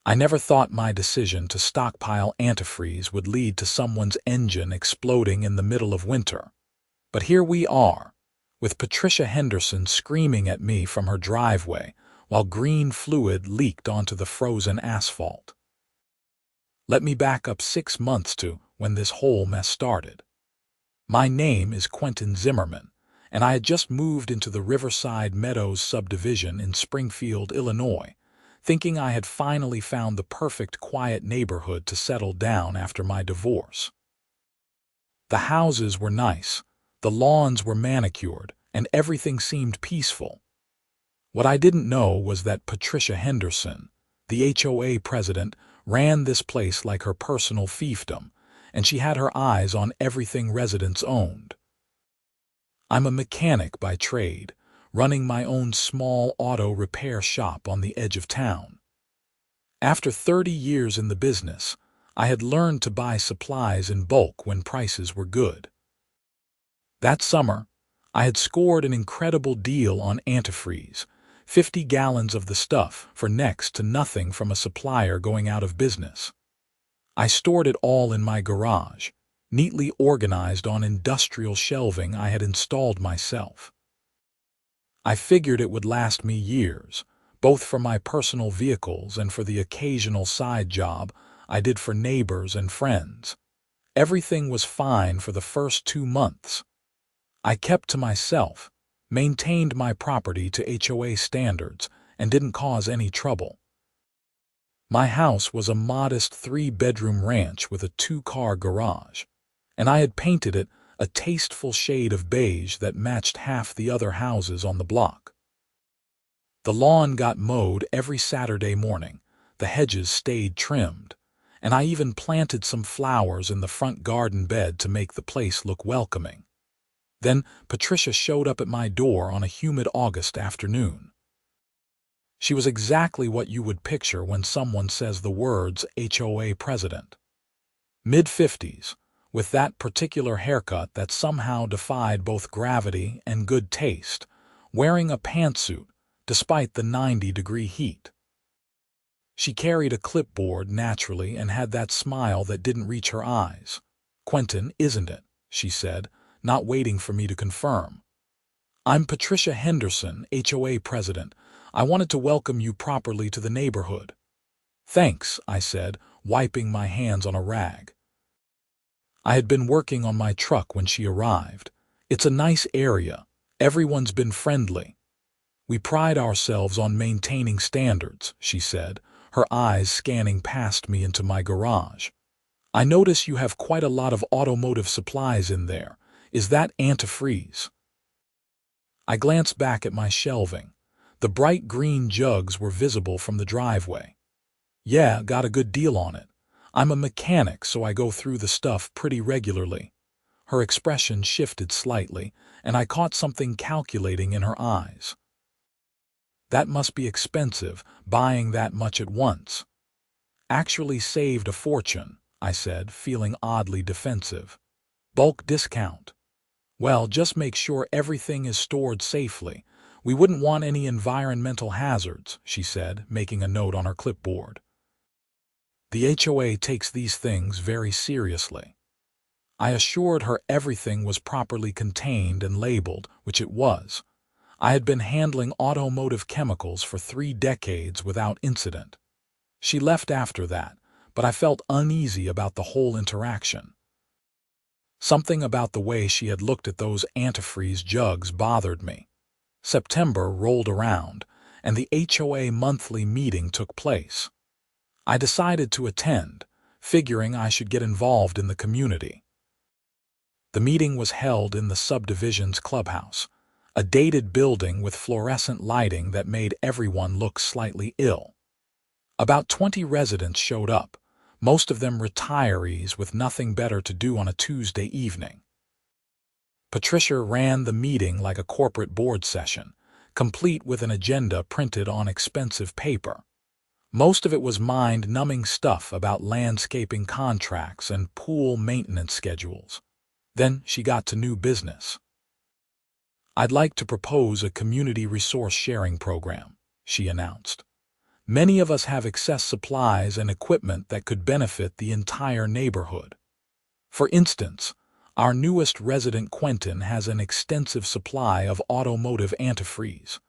I never thought my decision to stockpile antifreeze would lead to someone's engine exploding in the middle of winter. But here we are, with Patricia Henderson screaming at me from her driveway while green fluid leaked onto the frozen asphalt. Let me back up 6 months to when this whole mess started. My name is Quentin Zimmerman, and I had just moved into the Riverside Meadows subdivision in Springfield, Illinois, thinking I had finally found the perfect quiet neighborhood to settle down after my divorce. The houses were nice, the lawns were manicured, and everything seemed peaceful. What I didn't know was that Patricia Henderson, the HOA president, ran this place like her personal fiefdom, and she had her eyes on everything residents owned. I'm a mechanic by trade, running my own small auto repair shop on the edge of town. After 30 years in the business, I had learned to buy supplies in bulk when prices were good. That summer, I had scored an incredible deal on antifreeze, 50 gallons of the stuff for next to nothing from a supplier going out of business. I stored it all in my garage, neatly organized on industrial shelving I had installed myself. I figured it would last me years, both for my personal vehicles and for the occasional side job I did for neighbors and friends. Everything was fine for the first 2 months. I kept to myself, maintained my property to HOA standards, and didn't cause any trouble. My house was a modest 3-bedroom ranch with a 2-car garage, and I had painted it a tasteful shade of beige that matched half the other houses on the block. The lawn got mowed every Saturday morning, the hedges stayed trimmed, and I even planted some flowers in the front garden bed to make the place look welcoming. Then Patricia showed up at my door on a humid August afternoon. She was exactly what you would picture when someone says the words HOA president. Mid-50s, with that particular haircut that somehow defied both gravity and good taste, wearing a pantsuit despite the 90-degree heat. She carried a clipboard naturally and had that smile that didn't reach her eyes. "Quentin, isn't it?" she said, not waiting for me to confirm. "I'm Patricia Henderson, HOA president. I wanted to welcome you properly to the neighborhood." "Thanks," I said, wiping my hands on a rag. I had been working on my truck when she arrived. "It's a nice area. Everyone's been friendly. We pride ourselves on maintaining standards," she said, her eyes scanning past me into my garage. "I notice you have quite a lot of automotive supplies in there. Is that antifreeze?" I glanced back at my shelving. The bright green jugs were visible from the driveway. "Yeah, got a good deal on it. I'm a mechanic, so I go through the stuff pretty regularly." Her expression shifted slightly, and I caught something calculating in her eyes. "That must be expensive, buying that much at once." "Actually saved a fortune," I said, feeling oddly defensive. "Bulk discount." "Well, just make sure everything is stored safely. We wouldn't want any environmental hazards," she said, making a note on her clipboard. "The HOA takes these things very seriously." I assured her everything was properly contained and labeled, which it was. I had been handling automotive chemicals for 3 decades without incident. She left after that, but I felt uneasy about the whole interaction. Something about the way she had looked at those antifreeze jugs bothered me. September rolled around, and the HOA monthly meeting took place. I decided to attend, figuring I should get involved in the community. The meeting was held in the subdivision's clubhouse, a dated building with fluorescent lighting that made everyone look slightly ill. About 20 residents showed up, most of them retirees with nothing better to do on a Tuesday evening. Patricia ran the meeting like a corporate board session, complete with an agenda printed on expensive paper. Most of it was mind-numbing stuff about landscaping contracts and pool maintenance schedules. Then she got to new business. "I'd like to propose a community resource sharing program," she announced. Many of us have excess supplies and equipment that could benefit the entire neighborhood. For instance, our newest resident Quentin has an extensive supply of automotive antifreeze.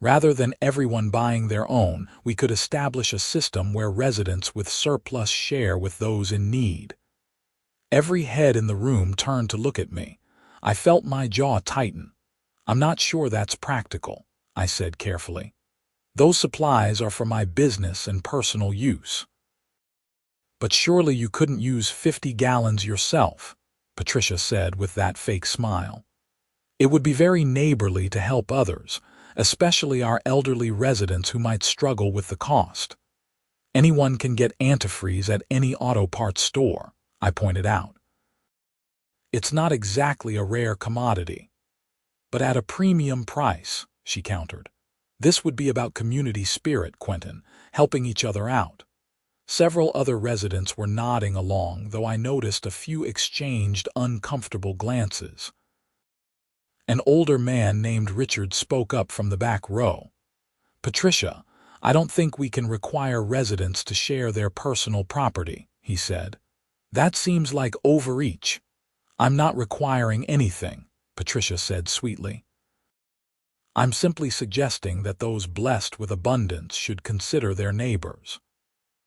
Rather than everyone buying their own, we could establish a system where residents with surplus share with those in need. Every head in the room turned to look at me. I felt my jaw tighten. I'm not sure that's practical, I said carefully. Those supplies are for my business and personal use. But surely you couldn't use 50 gallons yourself, Patricia said with that fake smile. It would be very neighborly to help others, especially our elderly residents who might struggle with the cost. Anyone can get antifreeze at any auto parts store, I pointed out. It's not exactly a rare commodity, but at a premium price, she countered. This would be about community spirit, Quentin, helping each other out. Several other residents were nodding along, though I noticed a few exchanged uncomfortable glances. An older man named Richard spoke up from the back row. Patricia, I don't think we can require residents to share their personal property, he said. That seems like overreach. I'm not requiring anything, Patricia said sweetly. I'm simply suggesting that those blessed with abundance should consider their neighbors.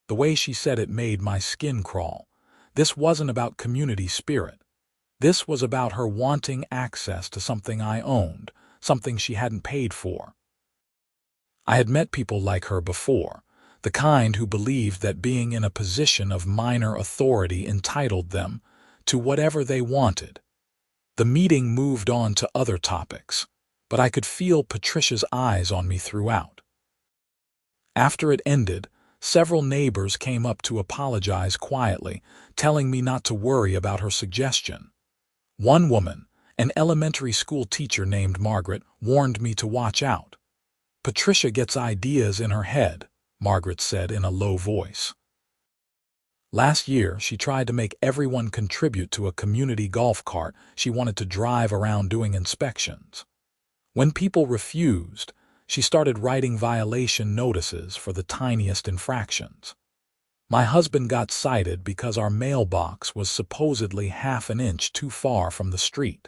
The way she said it made my skin crawl. This wasn't about community spirit. This was about her wanting access to something I owned, something she hadn't paid for. I had met people like her before, the kind who believed that being in a position of minor authority entitled them to whatever they wanted. The meeting moved on to other topics, but I could feel Patricia's eyes on me throughout. After it ended, several neighbors came up to apologize quietly, telling me not to worry about her suggestion. One woman, an elementary school teacher named Margaret, warned me to watch out. Patricia gets ideas in her head, Margaret said in a low voice. Last year, she tried to make everyone contribute to a community golf cart she wanted to drive around doing inspections. When people refused, she started writing violation notices for the tiniest infractions. My husband got cited because our mailbox was supposedly half an inch too far from the street.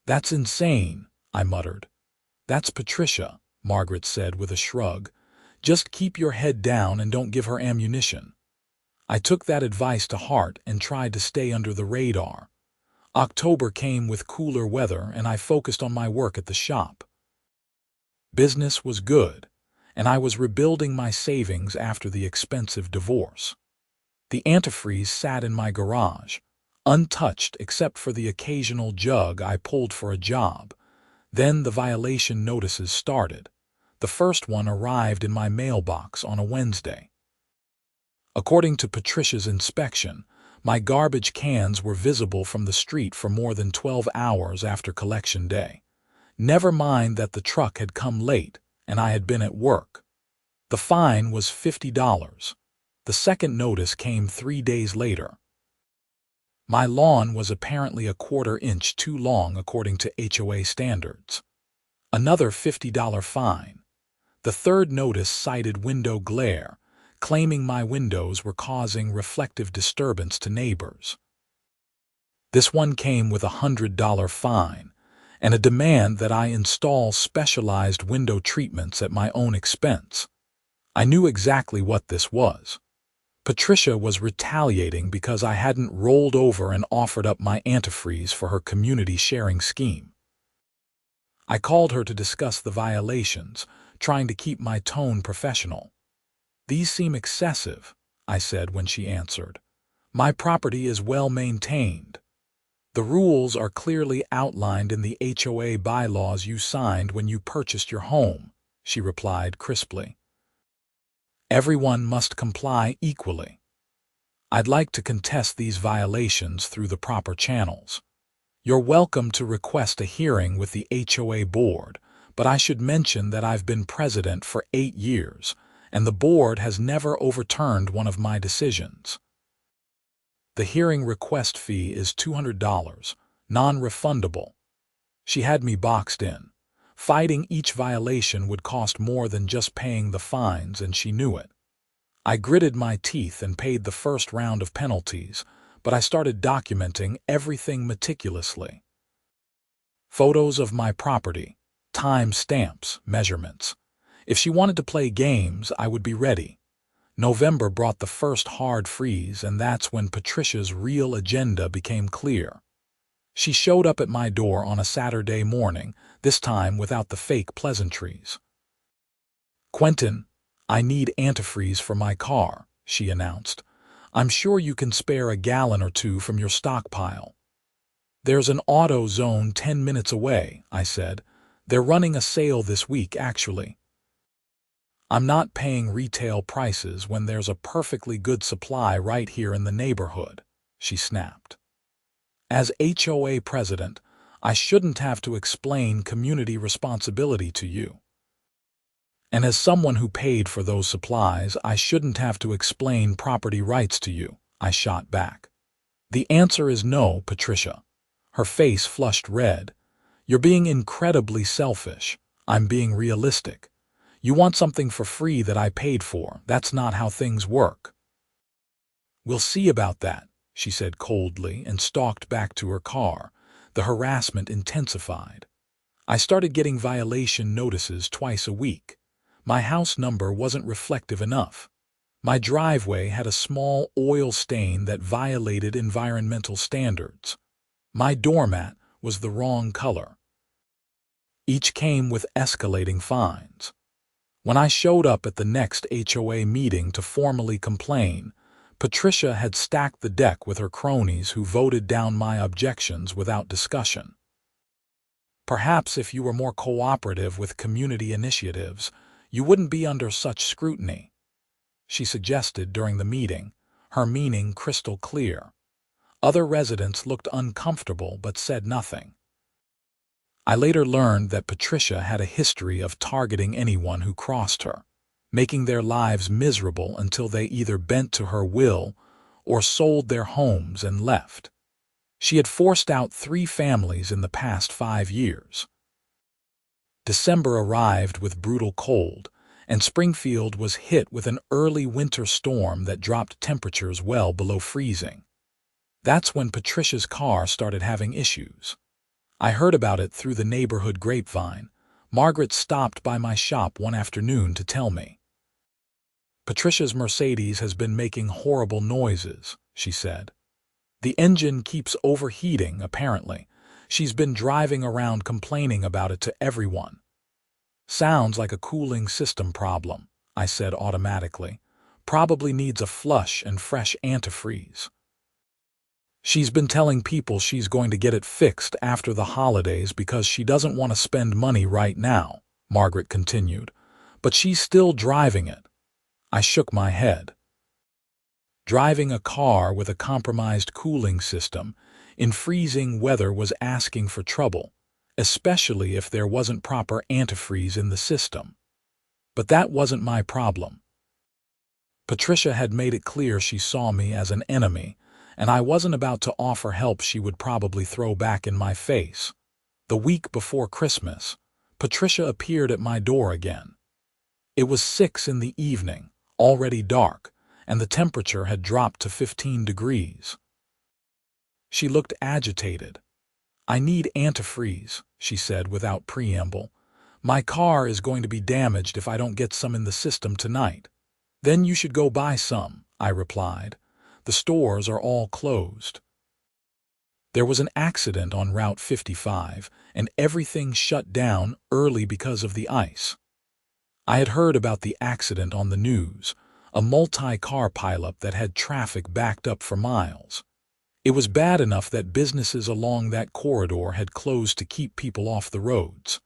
That's insane, I muttered. That's Patricia, Margaret said with a shrug. Just keep your head down and don't give her ammunition. I took that advice to heart and tried to stay under the radar. October came with cooler weather and I focused on my work at the shop. Business was good, and I was rebuilding my savings after the expensive divorce. The antifreeze sat in my garage, untouched except for the occasional jug I pulled for a job. Then the violation notices started. The first one arrived in my mailbox on a Wednesday. According to Patricia's inspection, my garbage cans were visible from the street for more than 12 hours after collection day. Never mind that the truck had come late and I had been at work. The fine was $50. The second notice came 3 days later. My lawn was apparently a quarter-inch too long according to HOA standards. Another $50 fine. The third notice cited window glare, claiming my windows were causing reflective disturbance to neighbors. This one came with a $100 fine and a demand that I install specialized window treatments at my own expense. I knew exactly what this was. Patricia was retaliating because I hadn't rolled over and offered up my antifreeze for her community sharing scheme. I called her to discuss the violations, trying to keep my tone professional. "These seem excessive," I said when she answered. "My property is well maintained. The rules are clearly outlined in the HOA bylaws you signed when you purchased your home," she replied crisply. "Everyone must comply equally. I'd like to contest these violations through the proper channels. You're welcome to request a hearing with the HOA board, but I should mention that I've been president for 8 years, and the board has never overturned one of my decisions. The hearing request fee is $200, non-refundable." She had me boxed in. Fighting each violation would cost more than just paying the fines, and she knew it. I gritted my teeth and paid the first round of penalties, but I started documenting everything meticulously. Photos of my property, time stamps, measurements. If she wanted to play games, I would be ready. November brought the first hard freeze, and that's when Patricia's real agenda became clear. She showed up at my door on a Saturday morning, this time without the fake pleasantries. "Quentin, I need antifreeze for my car," she announced. "I'm sure you can spare a gallon or two from your stockpile." "There's an auto zone 10 minutes away," I said. "They're running a sale this week, actually." "I'm not paying retail prices when there's a perfectly good supply right here in the neighborhood," she snapped. "As HOA president, I shouldn't have to explain community responsibility to you. And as someone who paid for those supplies, I shouldn't have to explain property rights to you," I shot back. "The answer is no, Patricia." Her face flushed red. "You're being incredibly selfish. I'm being realistic. You want something for free that I paid for. That's not how things work." "We'll see about that," she said coldly and stalked back to her car. The harassment intensified. I started getting violation notices twice a week. My house number wasn't reflective enough. My driveway had a small oil stain that violated environmental standards. My doormat was the wrong color. Each came with escalating fines. When I showed up at the next HOA meeting to formally complain, Patricia had stacked the deck with her cronies who voted down my objections without discussion. "Perhaps if you were more cooperative with community initiatives, you wouldn't be under such scrutiny," she suggested during the meeting, her meaning crystal clear. Other residents looked uncomfortable but said nothing. I later learned that Patricia had a history of targeting anyone who crossed her, making their lives miserable until they either bent to her will or sold their homes and left. She had forced out 3 families in the past 5 years. December arrived with brutal cold, and Springfield was hit with an early winter storm that dropped temperatures well below freezing. That's when Patricia's car started having issues. I heard about it through the neighborhood grapevine. Margaret stopped by my shop one afternoon to tell me. "Patricia's Mercedes has been making horrible noises," she said. "The engine keeps overheating, apparently. She's been driving around complaining about it to everyone." "Sounds like a cooling system problem," I said automatically. "Probably needs a flush and fresh antifreeze." "She's been telling people she's going to get it fixed after the holidays because she doesn't want to spend money right now," Margaret continued. "But she's still driving it." I shook my head. Driving a car with a compromised cooling system in freezing weather was asking for trouble, especially if there wasn't proper antifreeze in the system. But that wasn't my problem. Patricia had made it clear she saw me as an enemy, and I wasn't about to offer help she would probably throw back in my face. The week before Christmas, Patricia appeared at my door again. It was 6 in the evening, already dark, and the temperature had dropped to 15 degrees. She looked agitated. "I need antifreeze," she said without preamble. "My car is going to be damaged if I don't get some in the system tonight." "Then you should go buy some," I replied. "The stores are all closed." There was an accident on Route 55, and everything shut down early because of the ice. I had heard about the accident on the news, a multi-car pileup that had traffic backed up for miles. It was bad enough that businesses along that corridor had closed to keep people off the roads.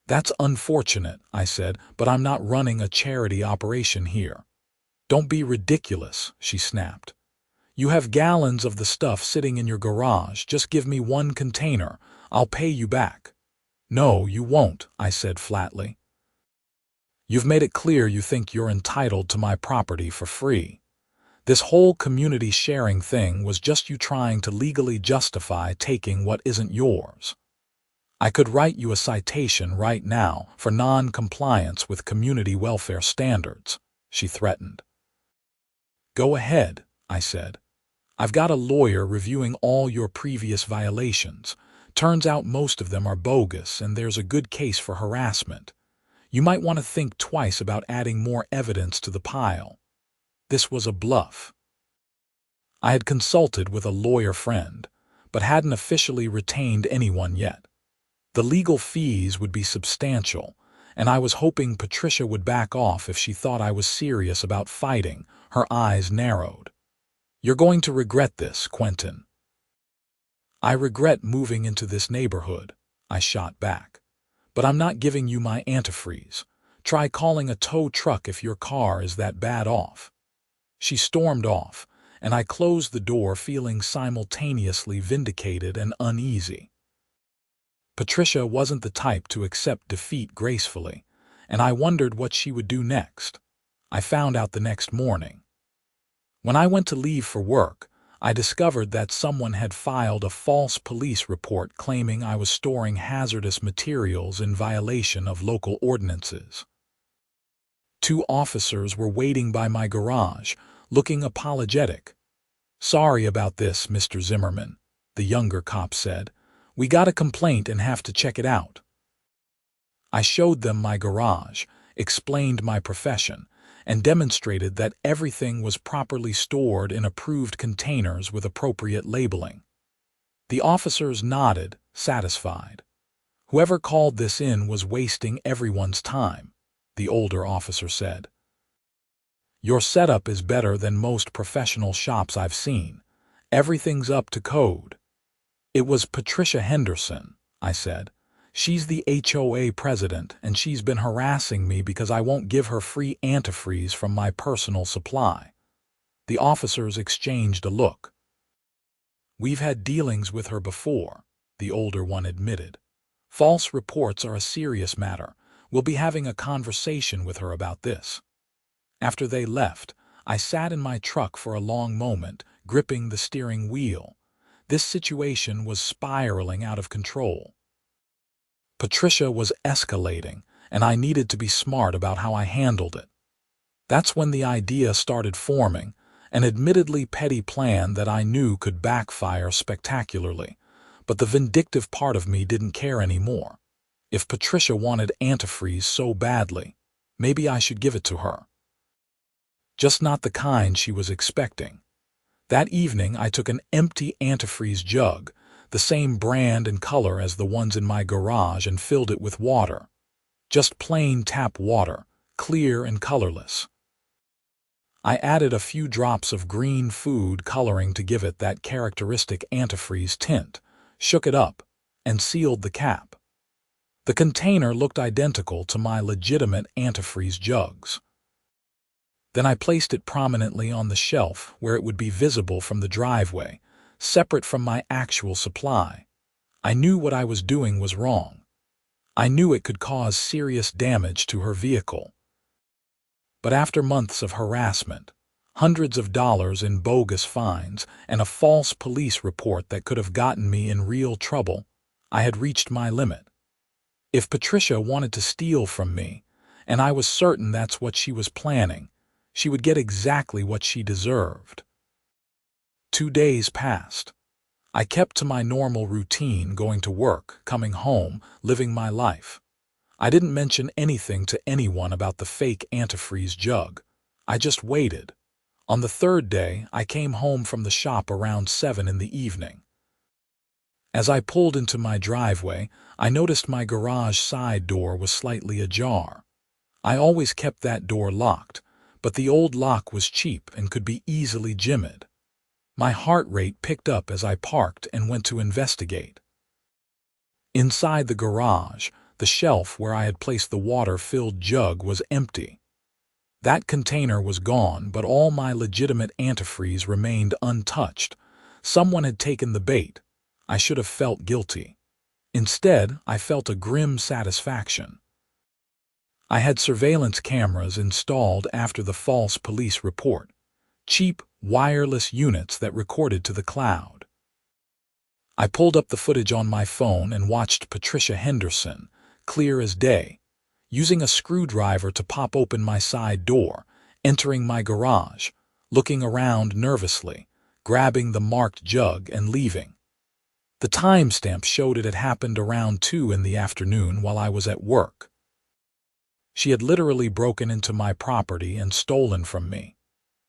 "That's unfortunate," I said, "but I'm not running a charity operation here." "Don't be ridiculous," she snapped. "You have gallons of the stuff sitting in your garage. Just give me 1 container. I'll pay you back." "No, you won't," I said flatly. "You've made it clear you think you're entitled to my property for free. This whole community sharing thing was just you trying to legally justify taking what isn't yours." I could write you a citation right now for non-compliance with community welfare standards, she threatened. Go ahead, I said. I've got a lawyer reviewing all your previous violations. Turns out most of them are bogus and there's a good case for harassment. You might want to think twice about adding more evidence to the pile. This was a bluff. I had consulted with a lawyer friend, but hadn't officially retained anyone yet. The legal fees would be substantial, and I was hoping Patricia would back off if she thought I was serious about fighting. Her eyes narrowed. You're going to regret this, Quentin. I regret moving into this neighborhood, I shot back. But I'm not giving you my antifreeze. Try calling a tow truck if your car is that bad off. She stormed off, and I closed the door feeling simultaneously vindicated and uneasy. Patricia wasn't the type to accept defeat gracefully, and I wondered what she would do next. I found out the next morning. When I went to leave for work, I discovered that someone had filed a false police report claiming I was storing hazardous materials in violation of local ordinances. 2 officers were waiting by my garage, looking apologetic. Sorry about this, Mr. Zimmerman, the younger cop said. We got a complaint and have to check it out. I showed them my garage, explained my profession, and demonstrated that everything was properly stored in approved containers with appropriate labeling. The officers nodded, satisfied. Whoever called this in was wasting everyone's time, the older officer said. Your setup is better than most professional shops I've seen. Everything's up to code. It was Patricia Henderson, I said. She's the HOA president, and she's been harassing me because I won't give her free antifreeze from my personal supply. The officers exchanged a look. We've had dealings with her before, the older one admitted. False reports are a serious matter. We'll be having a conversation with her about this. After they left, I sat in my truck for a long moment, gripping the steering wheel. This situation was spiraling out of control. Patricia was escalating, and I needed to be smart about how I handled it. That's when the idea started forming, an admittedly petty plan that I knew could backfire spectacularly, but the vindictive part of me didn't care anymore. If Patricia wanted antifreeze so badly, maybe I should give it to her. Just not the kind she was expecting. That evening I took an empty antifreeze jug, the same brand and color as the ones in my garage, and filled it with water. Just plain tap water, clear and colorless. I added a few drops of green food coloring to give it that characteristic antifreeze tint, shook it up, and sealed the cap. The container looked identical to my legitimate antifreeze jugs. Then I placed it prominently on the shelf where it would be visible from the driveway, separate from my actual supply. I knew what I was doing was wrong. I knew it could cause serious damage to her vehicle. But after months of harassment, hundreds of dollars in bogus fines, and a false police report that could have gotten me in real trouble, I had reached my limit. If Patricia wanted to steal from me, and I was certain that's what she was planning, she would get exactly what she deserved. 2 days passed. I kept to my normal routine, going to work, coming home, living my life. I didn't mention anything to anyone about the fake antifreeze jug. I just waited. On the 3rd day, I came home from the shop around 7 in the evening. As I pulled into my driveway, I noticed my garage side door was slightly ajar. I always kept that door locked, but the old lock was cheap and could be easily jimmied. My heart rate picked up as I parked and went to investigate. Inside the garage, the shelf where I had placed the water-filled jug was empty. That container was gone, but all my legitimate antifreeze remained untouched. Someone had taken the bait. I should have felt guilty. Instead, I felt a grim satisfaction. I had surveillance cameras installed after the false police report. Cheap, wireless units that recorded to the cloud. I pulled up the footage on my phone and watched Patricia Henderson, clear as day, using a screwdriver to pop open my side door, entering my garage, looking around nervously, grabbing the marked jug and leaving. The timestamp showed it had happened around 2 in the afternoon while I was at work. She had literally broken into my property and stolen from me.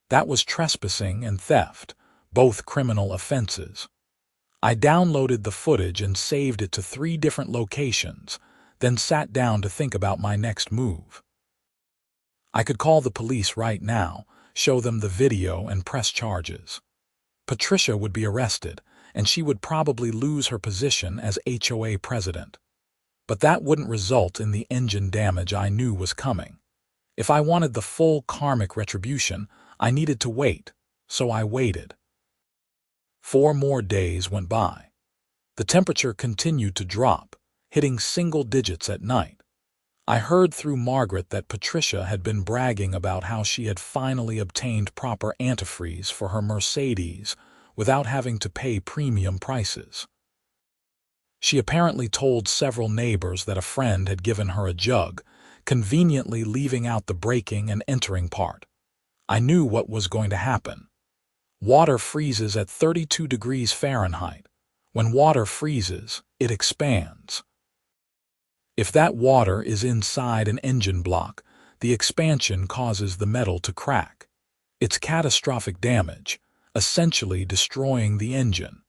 That was trespassing and theft, both criminal offenses. I downloaded the footage and saved it to 3 different locations, then sat down to think about my next move. I could call the police right now, show them the video and press charges. Patricia would be arrested, and she would probably lose her position as HOA president. But that wouldn't result in the engine damage I knew was coming. If I wanted the full karmic retribution, I needed to wait, so I waited. 4 more days went by. The temperature continued to drop, hitting single digits at night. I heard through Margaret that Patricia had been bragging about how she had finally obtained proper antifreeze for her Mercedes without having to pay premium prices. She apparently told several neighbors that a friend had given her a jug, conveniently leaving out the breaking and entering part. I knew what was going to happen. Water freezes at 32 degrees Fahrenheit. When water freezes, it expands. If that water is inside an engine block, the expansion causes the metal to crack. It's catastrophic damage, essentially destroying the engine.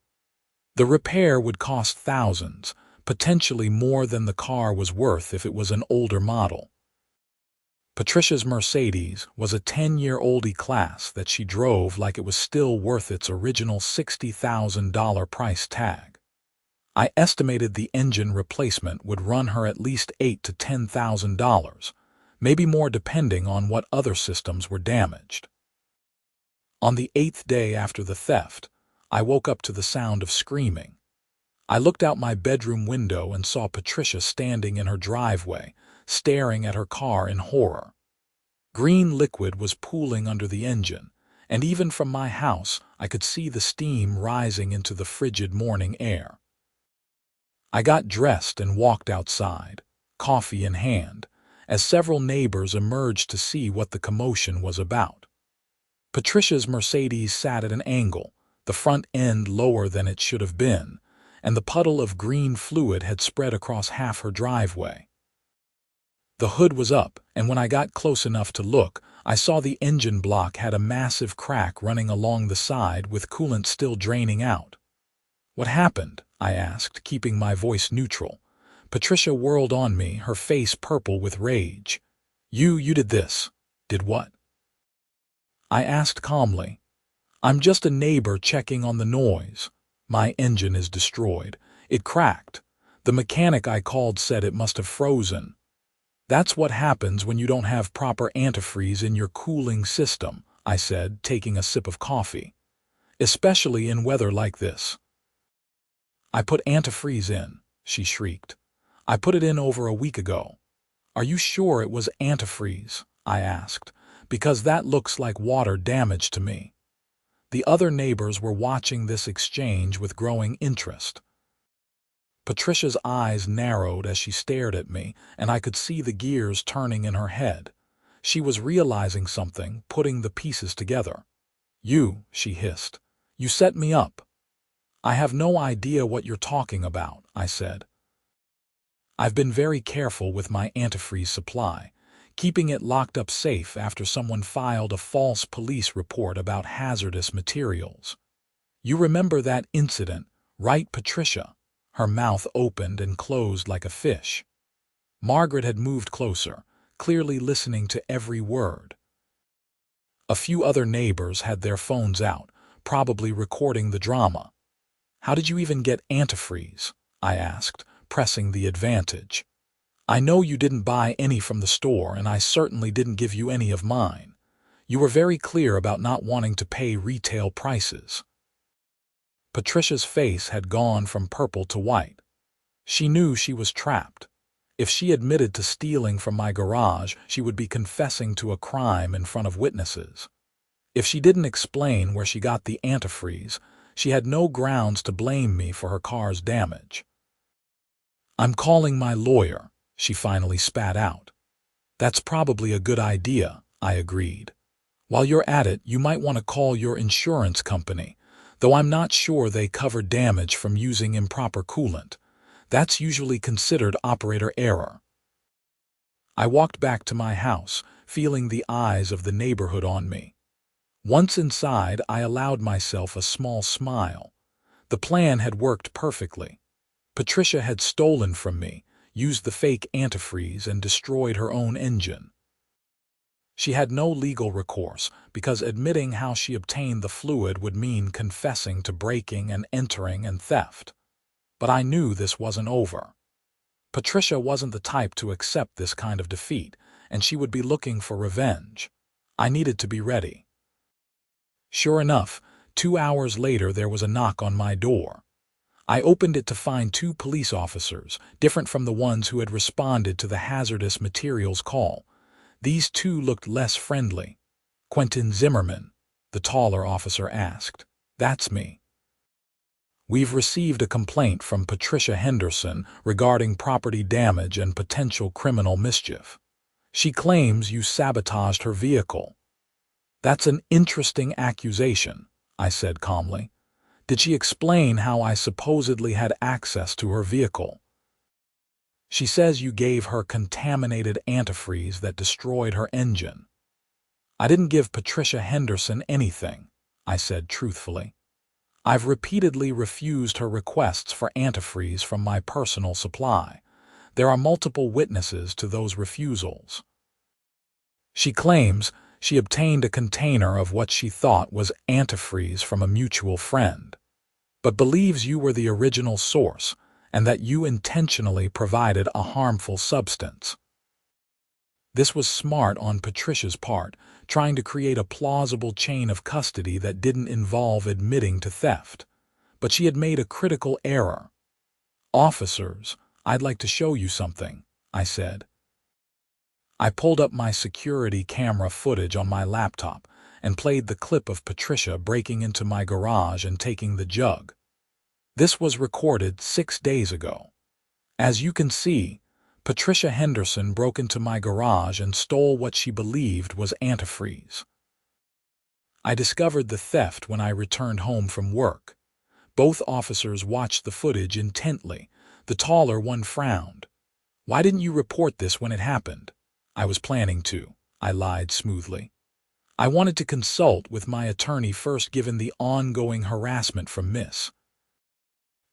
The repair would cost thousands, potentially more than the car was worth if it was an older model. Patricia's Mercedes was a 10-year-old E-Class that she drove like it was still worth its original $60,000 price tag. I estimated the engine replacement would run her at least $8,000 to $10,000, maybe more depending on what other systems were damaged. On the 8th day after the theft, I woke up to the sound of screaming. I looked out my bedroom window and saw Patricia standing in her driveway, staring at her car in horror. Green liquid was pooling under the engine, and even from my house I could see the steam rising into the frigid morning air. I got dressed and walked outside, coffee in hand, as several neighbors emerged to see what the commotion was about. Patricia's Mercedes sat at an angle, the front end lower than it should have been, and the puddle of green fluid had spread across half her driveway. The hood was up, and when I got close enough to look, I saw the engine block had a massive crack running along the side with coolant still draining out. "What happened?" I asked, keeping my voice neutral. Patricia whirled on me, her face purple with rage. You did this." "Did what?" I asked calmly. "I'm just a neighbor checking on the noise. My engine is destroyed. It cracked. The mechanic I called said it must have frozen." "That's what happens when you don't have proper antifreeze in your cooling system," I said, taking a sip of coffee. "Especially in weather like this." "I put antifreeze in," she shrieked. "I put it in over a week ago." "Are you sure it was antifreeze?" I asked, "because that looks like water damage to me." The other neighbors were watching this exchange with growing interest. Patricia's eyes narrowed as she stared at me, and I could see the gears turning in her head. She was realizing something, putting the pieces together. "You," she hissed. "You set me up." "I have no idea what you're talking about," I said. "I've been very careful with my antifreeze supply, keeping it locked up safe after someone filed a false police report about hazardous materials. You remember that incident, right, Patricia?" Her mouth opened and closed like a fish. Margaret had moved closer, clearly listening to every word. A few other neighbors had their phones out, probably recording the drama. "How did you even get antifreeze?" I asked, pressing the advantage. "I know you didn't buy any from the store, and I certainly didn't give you any of mine. You were very clear about not wanting to pay retail prices." Patricia's face had gone from purple to white. She knew she was trapped. If she admitted to stealing from my garage, she would be confessing to a crime in front of witnesses. If she didn't explain where she got the antifreeze, She had no grounds to blame me for her car's damage. "I'm calling my lawyer," she finally spat out. "That's probably a good idea," I agreed. "While you're at it, you might want to call your insurance company, though I'm not sure they cover damage from using improper coolant. That's usually considered operator error." I walked back to my house, feeling the eyes of the neighborhood on me. Once inside, I allowed myself a small smile. The plan had worked perfectly. Patricia had stolen from me, used the fake antifreeze, and destroyed her own engine. She had no legal recourse, because admitting how she obtained the fluid would mean confessing to breaking and entering and theft. But I knew this wasn't over. Patricia wasn't the type to accept this kind of defeat, and she would be looking for revenge. I needed to be ready. Sure enough, 2 hours later there was a knock on my door. I opened it to find 2 police officers, different from the ones who had responded to the hazardous materials call. These 2 looked less friendly. "Quentin Zimmerman?" the taller officer asked. "That's me. We've received a complaint from Patricia Henderson regarding property damage and potential criminal mischief. She claims you sabotaged her vehicle." "That's an interesting accusation," I said calmly. "Did she explain how I supposedly had access to her vehicle?" "She says you gave her contaminated antifreeze that destroyed her engine." "I didn't give Patricia Henderson anything," I said truthfully. "I've repeatedly refused her requests for antifreeze from my personal supply. There are multiple witnesses to those refusals." "She claims she obtained a container of what she thought was antifreeze from a mutual friend, but believes you were the original source and that you intentionally provided a harmful substance." This was smart on Patricia's part, trying to create a plausible chain of custody that didn't involve admitting to theft. But she had made a critical error. "Officers, I'd like to show you something," I said. I pulled up my security camera footage on my laptop and played the clip of Patricia breaking into my garage and taking the jug. This was recorded 6 days ago. As you can see, Patricia Henderson broke into my garage and stole what she believed was antifreeze. I discovered the theft when I returned home from work. Both officers watched the footage intently. The taller one frowned. "Why didn't you report this when it happened?" "I was planning to," I lied smoothly. "I wanted to consult with my attorney first given the ongoing harassment from Miss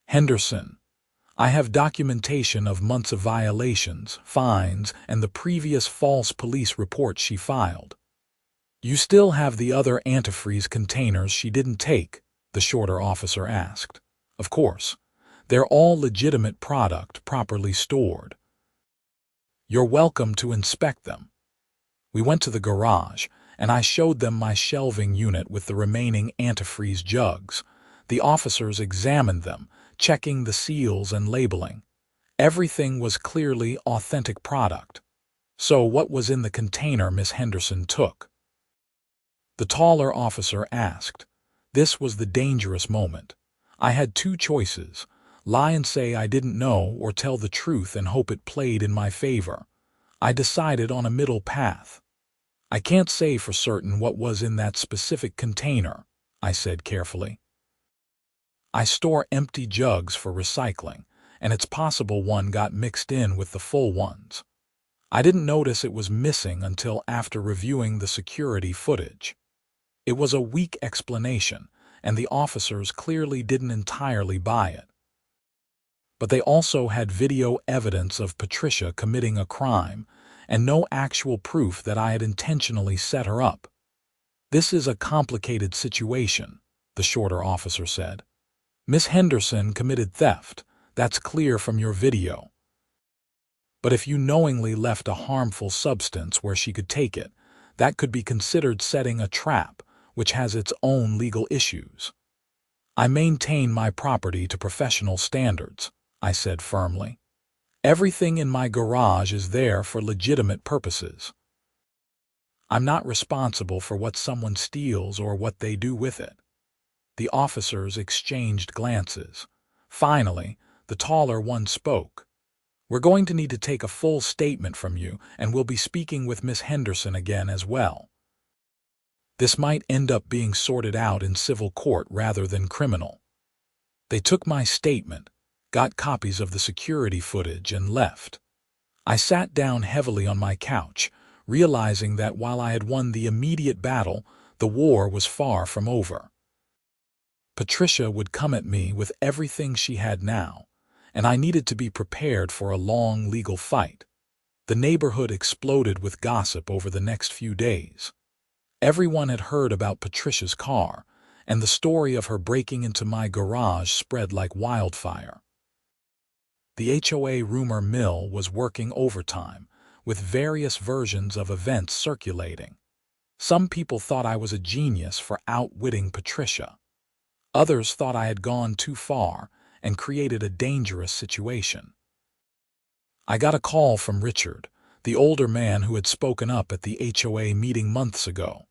Henderson. I have documentation of months of violations, fines, and the previous false police report she filed." "You still have the other antifreeze containers she didn't take?" the shorter officer asked. "Of course. They're all legitimate product, properly stored." "You're welcome to inspect them." We went to the garage, and I showed them my shelving unit with the remaining antifreeze jugs. The officers examined them, checking the seals and labeling. Everything was clearly authentic product. "So what was in the container Miss Henderson took?" the taller officer asked. This was the dangerous moment. I had 2 choices: lie and say I didn't know, or tell the truth and hope it played in my favor. I decided on a middle path. "I can't say for certain what was in that specific container," I said carefully. "I store empty jugs for recycling, and it's possible one got mixed in with the full ones. I didn't notice it was missing until after reviewing the security footage." It was a weak explanation, and the officers clearly didn't entirely buy it. But they also had video evidence of Patricia committing a crime, and no actual proof that I had intentionally set her up. "This is a complicated situation," the shorter officer said. "Miss Henderson committed theft. That's clear from your video. But if you knowingly left a harmful substance where she could take it, that could be considered setting a trap, which has its own legal issues." "I maintain my property to professional standards," I said firmly. "Everything in my garage is there for legitimate purposes. I'm not responsible for what someone steals or what they do with it." The officers exchanged glances. Finally, the taller one spoke. "We're going to need to take a full statement from you, and we'll be speaking with Miss Henderson again as well. This might end up being sorted out in civil court rather than criminal." They took my statement, got copies of the security footage, and left. I sat down heavily on my couch, realizing that while I had won the immediate battle, the war was far from over. Patricia would come at me with everything she had now, and I needed to be prepared for a long legal fight. The neighborhood exploded with gossip over the next few days. Everyone had heard about Patricia's car, and the story of her breaking into my garage spread like wildfire. The HOA rumor mill was working overtime, with various versions of events circulating. Some people thought I was a genius for outwitting Patricia. Others thought I had gone too far and created a dangerous situation. I got a call from Richard, the older man who had spoken up at the HOA meeting months ago.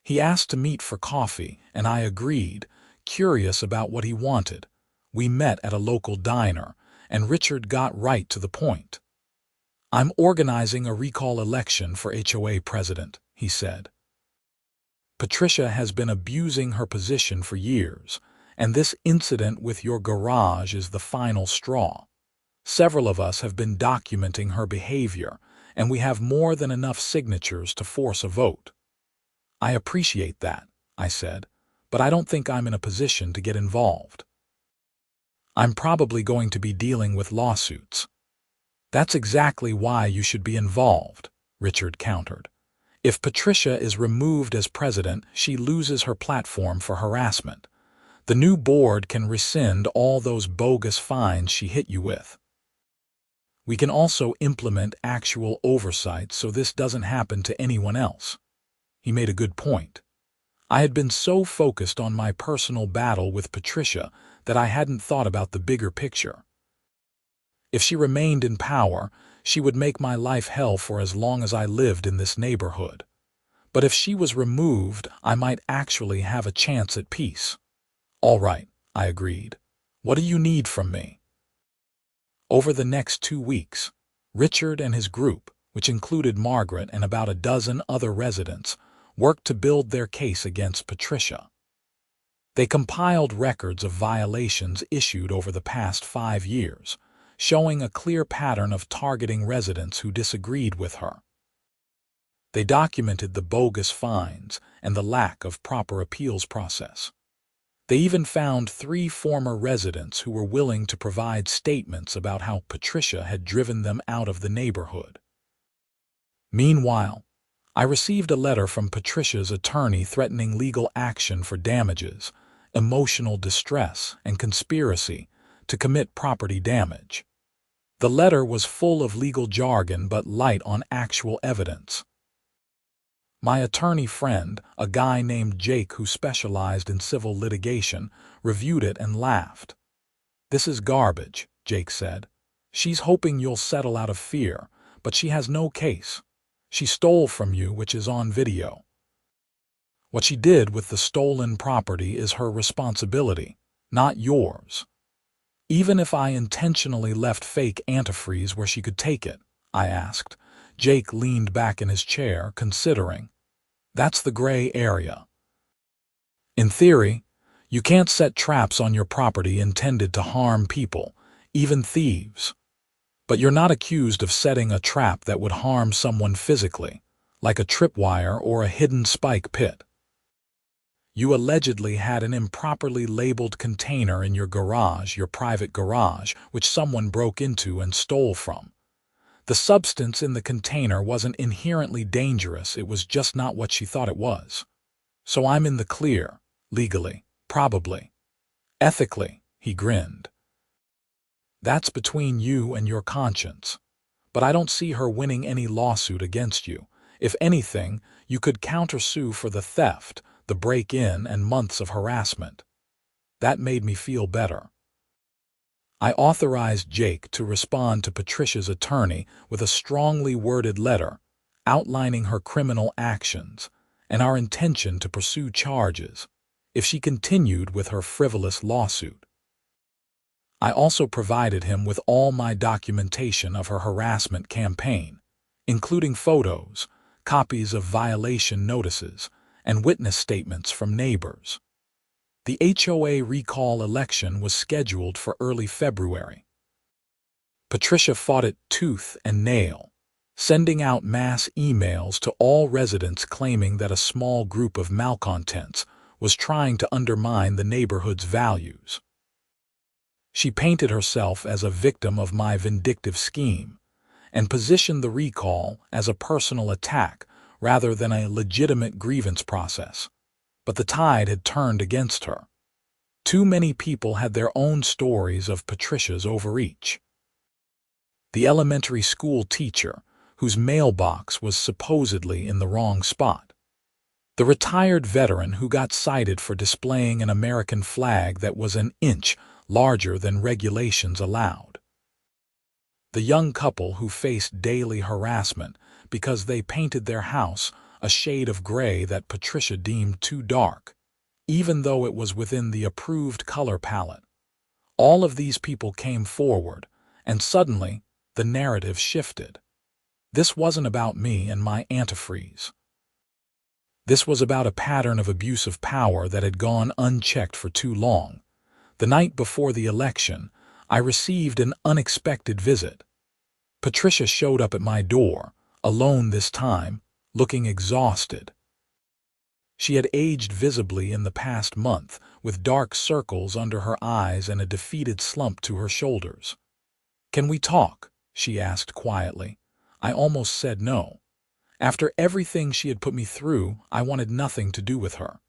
He asked to meet for coffee, and I agreed, curious about what he wanted. We met at a local diner, and Richard got right to the point. "I'm organizing a recall election for HOA president," he said. "Patricia has been abusing her position for years, and this incident with your garage is the final straw. Several of us have been documenting her behavior, and we have more than enough signatures to force a vote." "I appreciate that," I said, "but I don't think I'm in a position to get involved. I'm probably going to be dealing with lawsuits." "That's exactly why you should be involved," Richard countered. "If Patricia is removed as president, she loses her platform for harassment. The new board can rescind all those bogus fines she hit you with. We can also implement actual oversight so this doesn't happen to anyone else." He made a good point. I had been so focused on my personal battle with Patricia that I hadn't thought about the bigger picture. If she remained in power, she would make my life hell for as long as I lived in this neighborhood. But if she was removed, I might actually have a chance at peace. "All right," I agreed. "What do you need from me?" Over the next 2 weeks, Richard and his group, which included Margaret and about a dozen other residents, worked to build their case against Patricia. They compiled records of violations issued over the past 5 years, showing a clear pattern of targeting residents who disagreed with her. They documented the bogus fines and the lack of proper appeals process. They even found 3 former residents who were willing to provide statements about how Patricia had driven them out of the neighborhood. Meanwhile, I received a letter from Patricia's attorney threatening legal action for damages, emotional distress, and conspiracy to commit property damage. The letter was full of legal jargon but light on actual evidence. My attorney friend, a guy named Jake who specialized in civil litigation, reviewed it and laughed. "This is garbage," Jake said. "She's hoping you'll settle out of fear, but she has no case. She stole from you, which is on video. What she did with the stolen property is her responsibility, not yours. Even if I intentionally left fake antifreeze where she could take it," I asked. Jake leaned back in his chair, considering. "That's the gray area. In theory, you can't set traps on your property intended to harm people, even thieves. But you're not accused of setting a trap that would harm someone physically, like a tripwire or a hidden spike pit. You allegedly had an improperly labeled container in your garage, your private garage, which someone broke into and stole from. The substance in the container wasn't inherently dangerous, it was just not what she thought it was. So I'm in the clear, legally, probably. Ethically," he grinned. "That's between you and your conscience. But I don't see her winning any lawsuit against you. If anything, you could countersue for the theft, the break-in, and months of harassment." That made me feel better. I authorized Jake to respond to Patricia's attorney with a strongly worded letter outlining her criminal actions and our intention to pursue charges, if she continued with her frivolous lawsuit. I also provided him with all my documentation of her harassment campaign, including photos, copies of violation notices, and witness statements from neighbors. The HOA recall election was scheduled for early February. Patricia fought it tooth and nail, sending out mass emails to all residents claiming that a small group of malcontents was trying to undermine the neighborhood's values. She painted herself as a victim of my vindictive scheme and positioned the recall as a personal attack rather than a legitimate grievance process. But the tide had turned against her. Too many people had their own stories of Patricia's overreach. The elementary school teacher, whose mailbox was supposedly in the wrong spot. The retired veteran who got cited for displaying an American flag that was an inch larger than regulations allowed. The young couple who faced daily harassment because they painted their house a shade of gray that Patricia deemed too dark, even though it was within the approved color palette. All of these people came forward, and suddenly the narrative shifted. This wasn't about me and my antifreeze. This was about a pattern of abuse of power that had gone unchecked for too long. The night before the election, I received an unexpected visit. Patricia showed up at my door, alone this time, looking exhausted. She had aged visibly in the past month, with dark circles under her eyes and a defeated slump to her shoulders. "Can we talk?" she asked quietly. I almost said no. After everything she had put me through, I wanted nothing to do with her.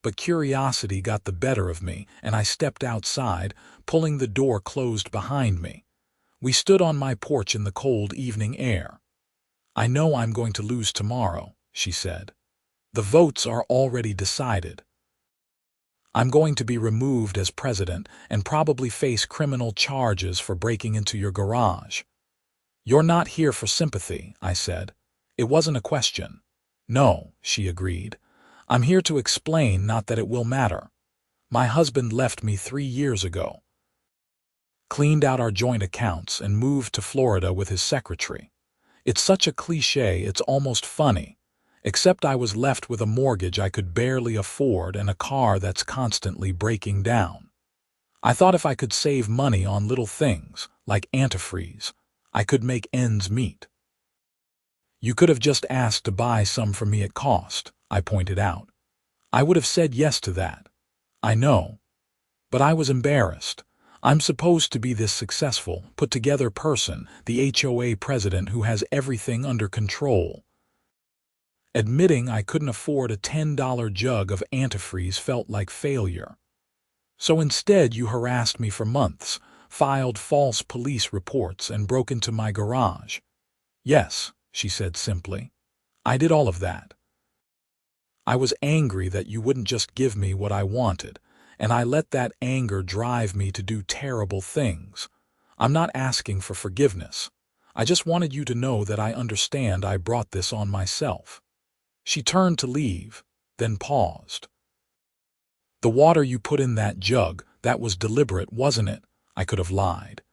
But curiosity got the better of me, and I stepped outside, pulling the door closed behind me. We stood on my porch in the cold evening air. "I know I'm going to lose tomorrow," she said. "The votes are already decided. I'm going to be removed as president and probably face criminal charges for breaking into your garage." "You're not here for sympathy," I said. It wasn't a question. "No," she agreed. "I'm here to explain, not that it will matter. My husband left me 3 years ago. Cleaned out our joint accounts and moved to Florida with his secretary. It's such a cliché, it's almost funny. Except I was left with a mortgage I could barely afford and a car that's constantly breaking down. I thought if I could save money on little things, like antifreeze, I could make ends meet." "You could have just asked to buy some from me at cost," I pointed out. "I would have said yes to that. I know. But I was embarrassed. I'm supposed to be this successful, put-together person, the HOA president who has everything under control." Admitting I couldn't afford a $10 jug of antifreeze felt like failure. "So instead you harassed me for months, filed false police reports, and broke into my garage." "Yes," she said simply. "I did all of that. I was angry that you wouldn't just give me what I wanted, and I let that anger drive me to do terrible things. I'm not asking for forgiveness. I just wanted you to know that I understand I brought this on myself." She turned to leave, then paused. "The water you put in that jug, that was deliberate, wasn't it?" I could have lied.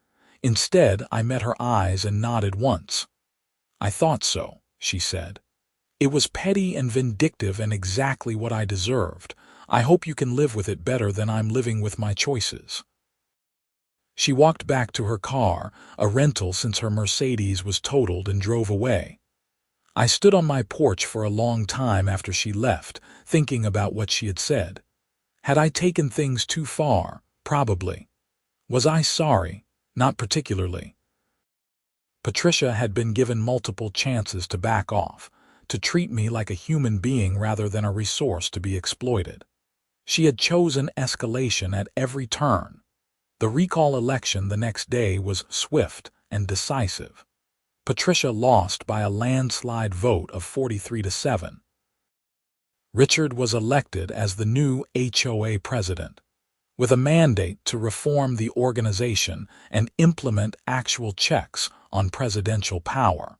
Instead, I met her eyes and nodded once. "I thought so," she said. "It was petty and vindictive and exactly what I deserved. I hope you can live with it better than I'm living with my choices." She walked back to her car, a rental since her Mercedes was totaled, and drove away. I stood on my porch for a long time after she left, thinking about what she had said. Had I taken things too far? Probably. Was I sorry? Not particularly. Patricia had been given multiple chances to back off, to treat me like a human being rather than a resource to be exploited. She had chosen escalation at every turn. The recall election the next day was swift and decisive. Patricia lost by a landslide vote of 43-7. Richard was elected as the new HOA president, with a mandate to reform the organization and implement actual checks on presidential power.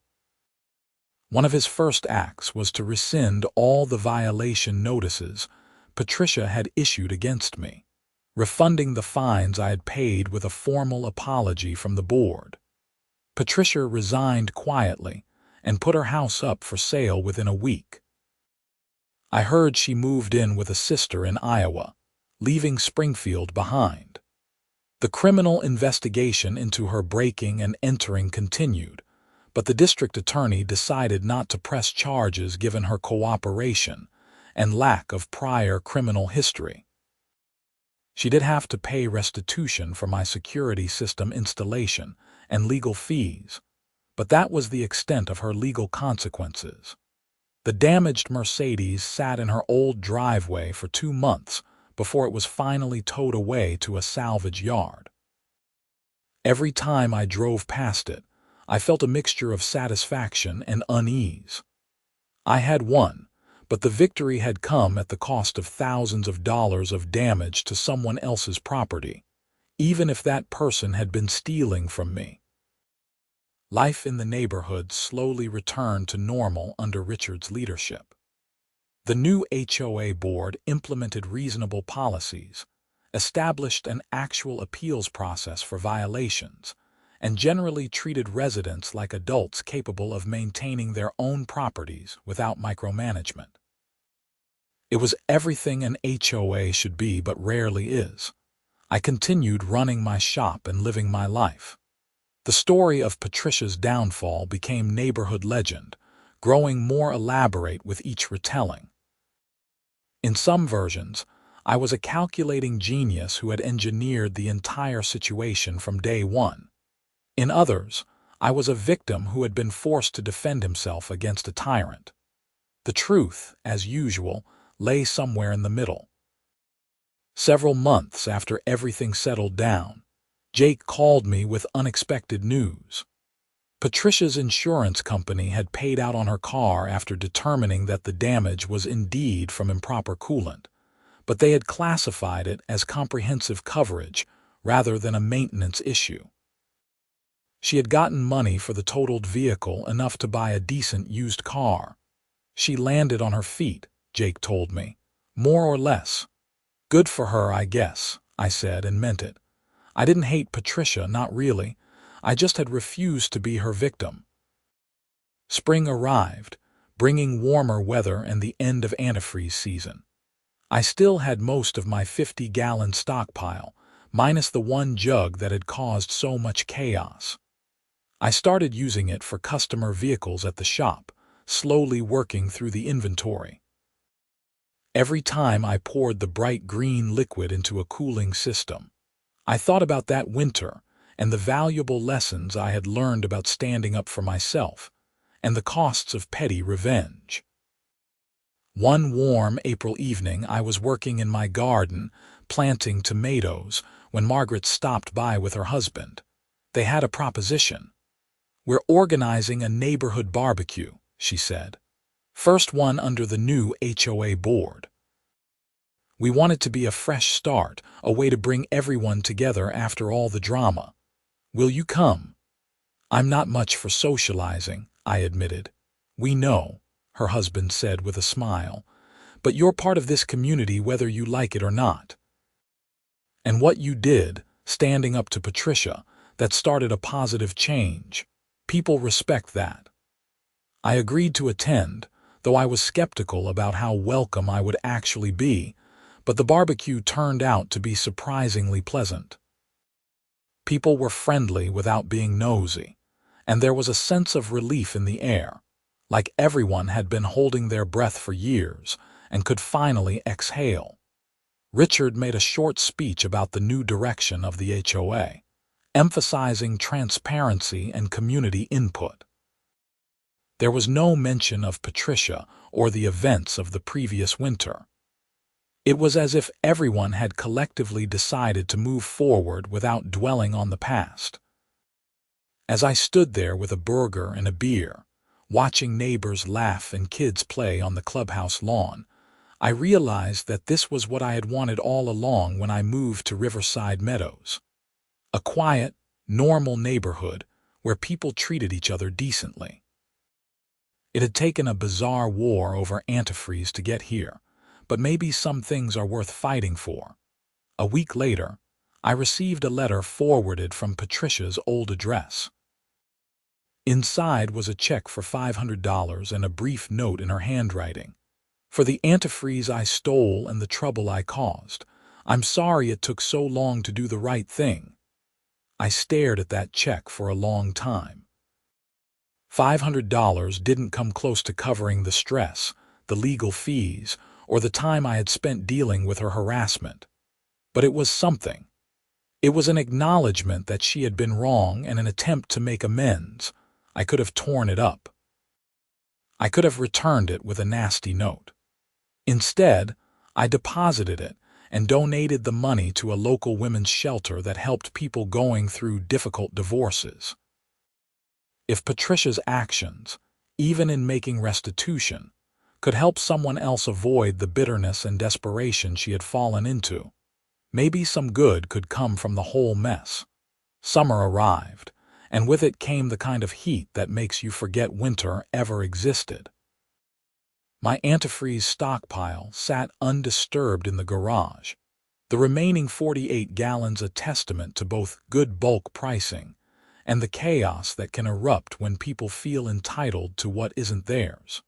One of his first acts was to rescind all the violation notices Patricia had issued against me, refunding the fines I had paid with a formal apology from the board. Patricia resigned quietly and put her house up for sale within a week. I heard she moved in with a sister in Iowa, leaving Springfield behind. The criminal investigation into her breaking and entering continued, but the district attorney decided not to press charges given her cooperation and lack of prior criminal history. She did have to pay restitution for my security system installation and legal fees, but that was the extent of her legal consequences. The damaged Mercedes sat in her old driveway for 2 months before it was finally towed away to a salvage yard. Every time I drove past it, I felt a mixture of satisfaction and unease. I had won, but the victory had come at the cost of thousands of dollars of damage to someone else's property, even if that person had been stealing from me. Life in the neighborhood slowly returned to normal under Richard's leadership. The new HOA board implemented reasonable policies, established an actual appeals process for violations, and generally treated residents like adults capable of maintaining their own properties without micromanagement. It was everything an HOA should be but rarely is. I continued running my shop and living my life. The story of Patricia's downfall became neighborhood legend, growing more elaborate with each retelling. In some versions, I was a calculating genius who had engineered the entire situation from day one. In others, I was a victim who had been forced to defend himself against a tyrant. The truth, as usual, lay somewhere in the middle. Several months after everything settled down, Jake called me with unexpected news. Patricia's insurance company had paid out on her car after determining that the damage was indeed from improper coolant, but they had classified it as comprehensive coverage rather than a maintenance issue. She had gotten money for the totaled vehicle, enough to buy a decent used car. She landed on her feet, Jake told me, more or less. Good for her, I guess, I said, and meant it. I didn't hate Patricia, not really. I just had refused to be her victim. Spring arrived, bringing warmer weather and the end of antifreeze season. I still had most of my 50-gallon stockpile, minus the one jug that had caused so much chaos. I started using it for customer vehicles at the shop, slowly working through the inventory. Every time I poured the bright green liquid into a cooling system, I thought about that winter and the valuable lessons I had learned about standing up for myself and the costs of petty revenge. One warm April evening, I was working in my garden, planting tomatoes, when Margaret stopped by with her husband. They had a proposition. "We're organizing a neighborhood barbecue," she said. "First one under the new HOA board. We want it to be a fresh start, a way to bring everyone together after all the drama. Will you come?" "I'm not much for socializing," I admitted. "We know," her husband said with a smile, "but you're part of this community whether you like it or not. And what you did, standing up to Patricia, that started a positive change. People respect that." I agreed to attend, though I was skeptical about how welcome I would actually be, but the barbecue turned out to be surprisingly pleasant. People were friendly without being nosy, and there was a sense of relief in the air, like everyone had been holding their breath for years and could finally exhale. Richard made a short speech about the new direction of the HOA, emphasizing transparency and community input. There was no mention of Patricia or the events of the previous winter. It was as if everyone had collectively decided to move forward without dwelling on the past. As I stood there with a burger and a beer, watching neighbors laugh and kids play on the clubhouse lawn, I realized that this was what I had wanted all along when I moved to Riverside Meadows. A quiet, normal neighborhood where people treated each other decently. It had taken a bizarre war over antifreeze to get here, but maybe some things are worth fighting for. A week later, I received a letter forwarded from Patricia's old address. Inside was a check for $500 and a brief note in her handwriting. For the antifreeze I stole and the trouble I caused, I'm sorry it took so long to do the right thing. I stared at that check for a long time. $500 didn't come close to covering the stress, the legal fees, or the time I had spent dealing with her harassment. But it was something. It was an acknowledgement that she had been wrong and an attempt to make amends. I could have torn it up. I could have returned it with a nasty note. Instead, I deposited it and donated the money to a local women's shelter that helped people going through difficult divorces. If Patricia's actions, even in making restitution, could help someone else avoid the bitterness and desperation she had fallen into, maybe some good could come from the whole mess. Summer arrived, and with it came the kind of heat that makes you forget winter ever existed. My antifreeze stockpile sat undisturbed in the garage, the remaining 48 gallons a testament to both good bulk pricing and the chaos that can erupt when people feel entitled to what isn't theirs.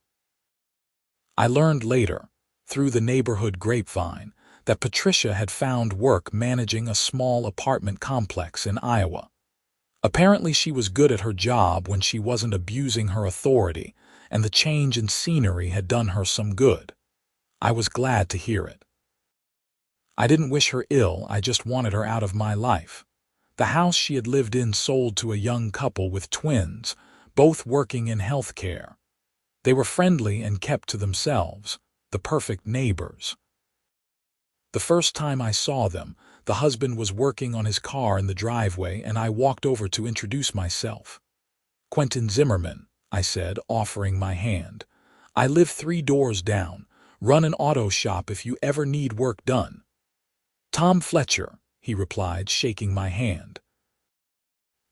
I learned later, through the neighborhood grapevine, that Patricia had found work managing a small apartment complex in Iowa. Apparently she was good at her job when she wasn't abusing her authority, and the change in scenery had done her some good. I was glad to hear it. I didn't wish her ill, I just wanted her out of my life. The house she had lived in sold to a young couple with twins, both working in healthcare. They were friendly and kept to themselves, the perfect neighbors. The first time I saw them, the husband was working on his car in the driveway and I walked over to introduce myself. "Quentin Zimmerman," I said, offering my hand. "I live 3 doors down, run an auto shop if you ever need work done." "Tom Fletcher," he replied, shaking my hand.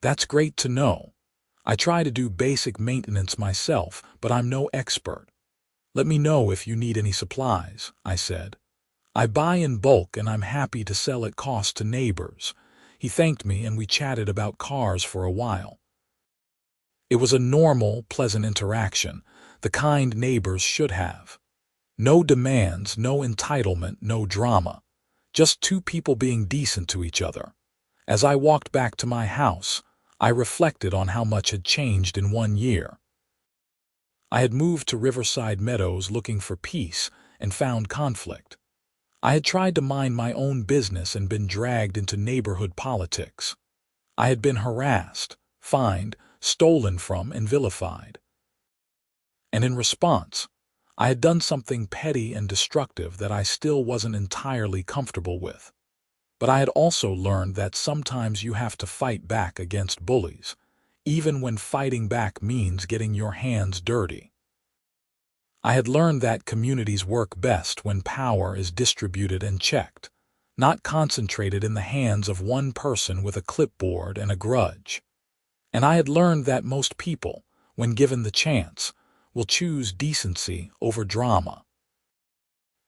"That's great to know. I try to do basic maintenance myself, but I'm no expert. Let me know if you need any supplies," I said. "I buy in bulk and I'm happy to sell at cost to neighbors." He thanked me and we chatted about cars for a while. It was a normal, pleasant interaction, the kind neighbors should have. No demands, no entitlement, no drama. Just 2 people being decent to each other. As I walked back to my house, I reflected on how much had changed in 1 year. I had moved to Riverside Meadows looking for peace and found conflict. I had tried to mind my own business and been dragged into neighborhood politics. I had been harassed, fined, stolen from, and vilified. And in response, I had done something petty and destructive that I still wasn't entirely comfortable with. But I had also learned that sometimes you have to fight back against bullies, even when fighting back means getting your hands dirty. I had learned that communities work best when power is distributed and checked, not concentrated in the hands of one person with a clipboard and a grudge. And I had learned that most people, when given the chance, will choose decency over drama.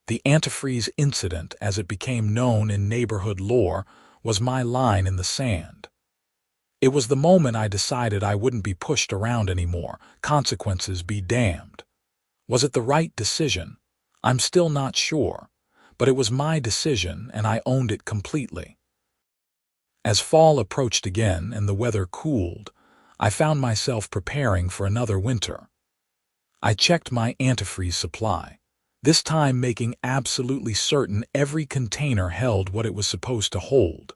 The antifreeze incident, as it became known in neighborhood lore, was my line in the sand. It was the moment I decided I wouldn't be pushed around anymore, consequences be damned. Was it the right decision? I'm still not sure, but it was my decision and I owned it completely. As fall approached again and the weather cooled, I found myself preparing for another winter. I checked my antifreeze supply, this time making absolutely certain every container held what it was supposed to hold.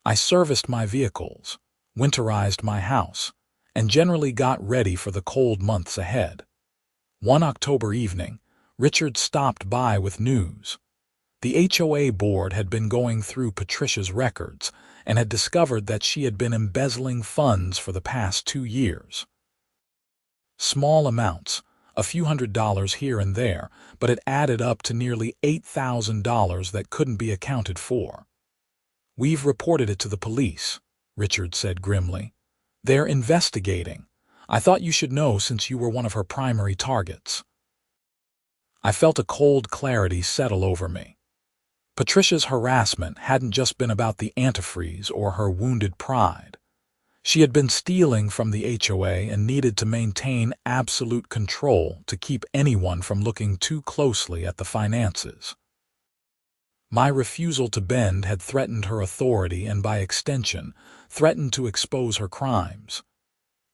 I serviced my vehicles, winterized my house, and generally got ready for the cold months ahead. One October evening, Richard stopped by with news. The HOA board had been going through Patricia's records and had discovered that she had been embezzling funds for the past 2 years. Small amounts, a few $100s here and there, but it added up to nearly $8,000 that couldn't be accounted for. "We've reported it to the police," Richard said grimly. "They're investigating. I thought you should know since you were one of her primary targets." I felt a cold clarity settle over me. Patricia's harassment hadn't just been about the antifreeze or her wounded pride. She had been stealing from the HOA and needed to maintain absolute control to keep anyone from looking too closely at the finances. My refusal to bend had threatened her authority and, by extension, threatened to expose her crimes.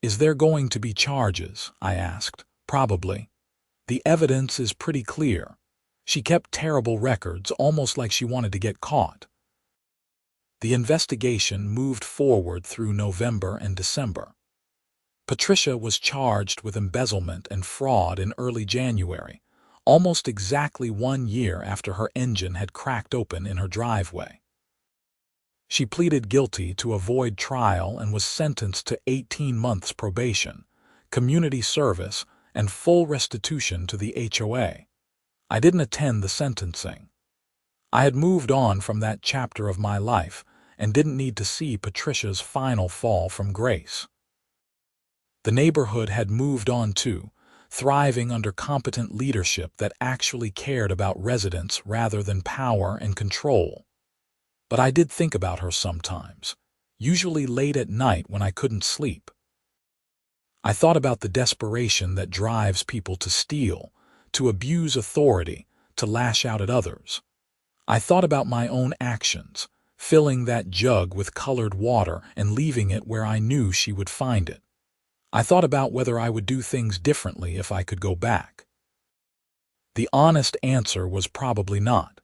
"Is there going to be charges?" I asked. "Probably. The evidence is pretty clear. She kept terrible records, almost like she wanted to get caught." The investigation moved forward through November and December. Patricia was charged with embezzlement and fraud in early January, almost exactly 1 year after her engine had cracked open in her driveway. She pleaded guilty to avoid trial and was sentenced to 18 months probation, community service, and full restitution to the HOA. I didn't attend the sentencing. I had moved on from that chapter of my life and didn't need to see Patricia's final fall from grace. The neighborhood had moved on too, thriving under competent leadership that actually cared about residents rather than power and control. But I did think about her sometimes, usually late at night when I couldn't sleep. I thought about the desperation that drives people to steal, to abuse authority, to lash out at others. I thought about my own actions, filling that jug with colored water and leaving it where I knew she would find it. I thought about whether I would do things differently if I could go back. The honest answer was probably not.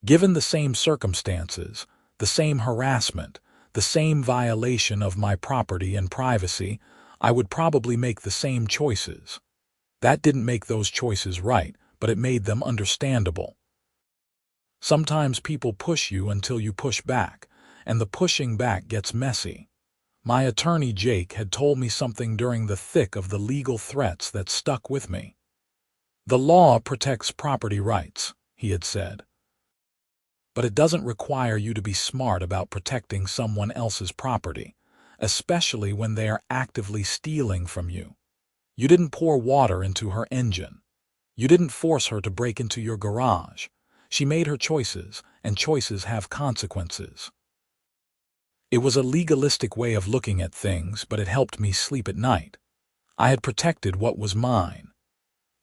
Given the same circumstances, the same harassment, the same violation of my property and privacy, I would probably make the same choices. That didn't make those choices right, but it made them understandable. Sometimes people push you until you push back, and the pushing back gets messy. My attorney Jake had told me something during the thick of the legal threats that stuck with me. "The law protects property rights," he had said. "But it doesn't require you to be smart about protecting someone else's property, especially when they are actively stealing from you. You didn't pour water into her engine. You didn't force her to break into your garage. She made her choices, and choices have consequences." It was a legalistic way of looking at things, but it helped me sleep at night. I had protected what was mine.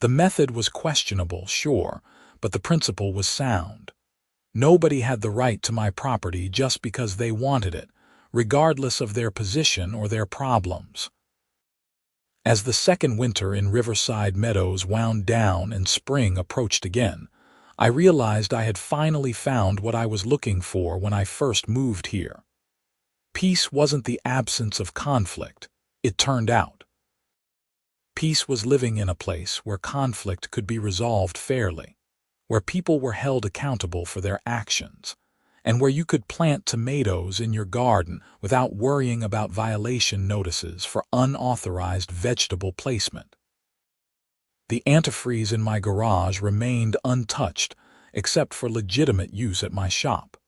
The method was questionable, sure, but the principle was sound. Nobody had the right to my property just because they wanted it, regardless of their position or their problems. As the second winter in Riverside Meadows wound down and spring approached again, I realized I had finally found what I was looking for when I first moved here. Peace wasn't the absence of conflict, it turned out. Peace was living in a place where conflict could be resolved fairly, where people were held accountable for their actions, and where you could plant tomatoes in your garden without worrying about violation notices for unauthorized vegetable placement. The antifreeze in my garage remained untouched, except for legitimate use at my shop.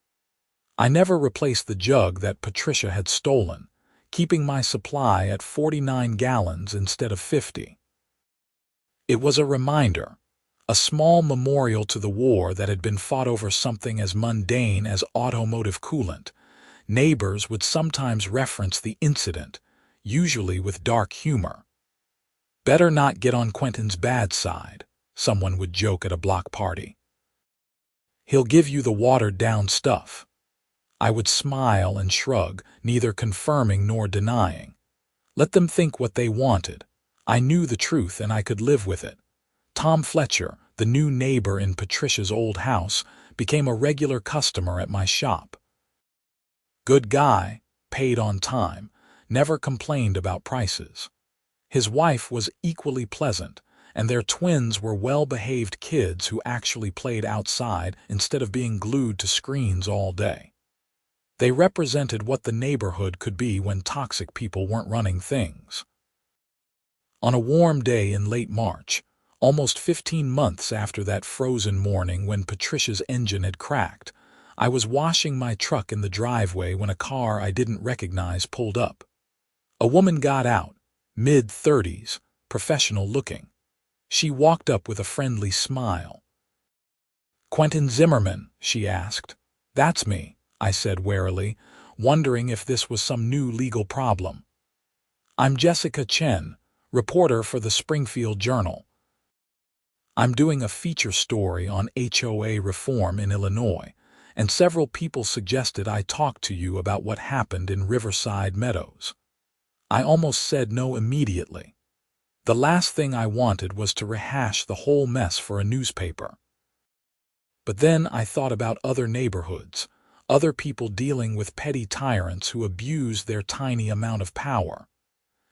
I never replaced the jug that Patricia had stolen, keeping my supply at 49 gallons instead of 50. It was a reminder, a small memorial to the war that had been fought over something as mundane as automotive coolant. Neighbors would sometimes reference the incident, usually with dark humor. "Better not get on Quentin's bad side," someone would joke at a block party. "He'll give you the watered-down stuff." I would smile and shrug, neither confirming nor denying. Let them think what they wanted. I knew the truth and I could live with it. Tom Fletcher, the new neighbor in Patricia's old house, became a regular customer at my shop. Good guy, paid on time, never complained about prices. His wife was equally pleasant, and their twins were well-behaved kids who actually played outside instead of being glued to screens all day. They represented what the neighborhood could be when toxic people weren't running things. On a warm day in late March, almost 15 months after that frozen morning when Patricia's engine had cracked, I was washing my truck in the driveway when a car I didn't recognize pulled up. A woman got out, mid-30s, professional looking. She walked up with a friendly smile. "Quentin Zimmerman," she asked. "That's me," I said warily, wondering if this was some new legal problem. "I'm Jessica Chen, reporter for the Springfield Journal. I'm doing a feature story on HOA reform in Illinois, and several people suggested I talk to you about what happened in Riverside Meadows." I almost said no immediately. The last thing I wanted was to rehash the whole mess for a newspaper. But then I thought about other neighborhoods, other people dealing with petty tyrants who abused their tiny amount of power.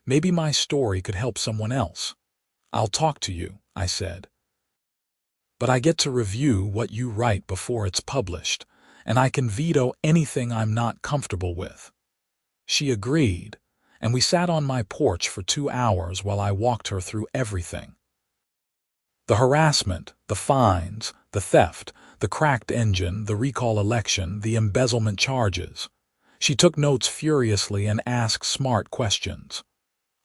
Maybe my story could help someone else. "I'll talk to you," I said. "But I get to review what you write before it's published, and I can veto anything I'm not comfortable with." She agreed, and we sat on my porch for 2 hours while I walked her through everything. The harassment, the fines, the theft, the cracked engine, the recall election, the embezzlement charges. She took notes furiously and asked smart questions.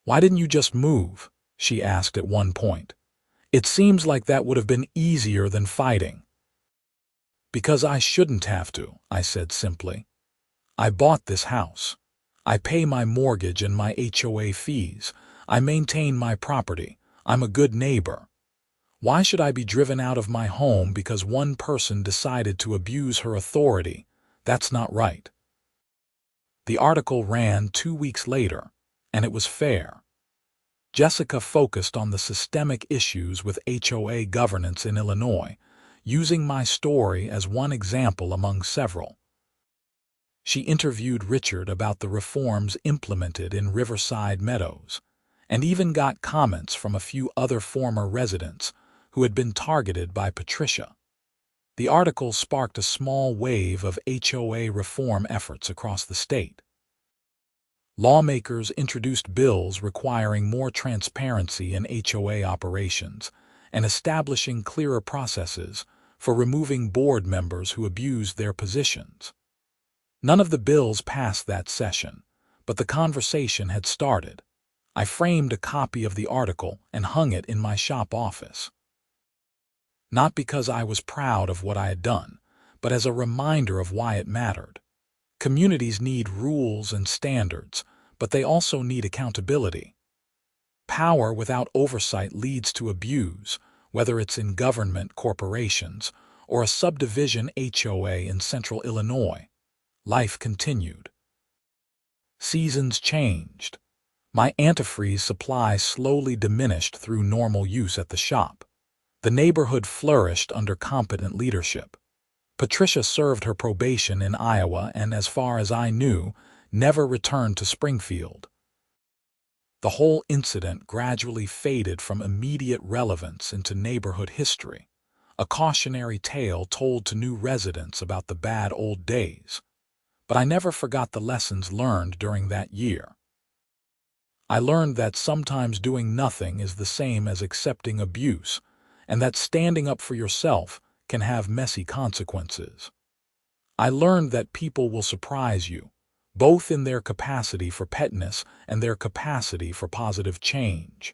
"Why didn't you just move?" she asked at one point. "It seems like that would have been easier than fighting." "Because I shouldn't have to," I said simply. "I bought this house. I pay my mortgage and my HOA fees. I maintain my property. I'm a good neighbor. Why should I be driven out of my home because one person decided to abuse her authority? That's not right." The article ran 2 weeks later, and it was fair. Jessica focused on the systemic issues with HOA governance in Illinois, using my story as one example among several. She interviewed Richard about the reforms implemented in Riverside Meadows, and even got comments from a few other former residents who had been targeted by Patricia. The article sparked a small wave of HOA reform efforts across the state. Lawmakers introduced bills requiring more transparency in HOA operations and establishing clearer processes for removing board members who abused their positions. None of the bills passed that session, but the conversation had started. I framed a copy of the article and hung it in my shop office. Not because I was proud of what I had done, but as a reminder of why it mattered. Communities need rules and standards, but they also need accountability. Power without oversight leads to abuse, whether it's in government corporations or a subdivision HOA in central Illinois. Life continued. Seasons changed. My antifreeze supply slowly diminished through normal use at the shop. The neighborhood flourished under competent leadership. Patricia served her probation in Iowa and, as far as I knew, never returned to Springfield. The whole incident gradually faded from immediate relevance into neighborhood history, a cautionary tale told to new residents about the bad old days. But I never forgot the lessons learned during that year. I learned that sometimes doing nothing is the same as accepting abuse, and that standing up for yourself can have messy consequences. I learned that people will surprise you, both in their capacity for pettiness and their capacity for positive change.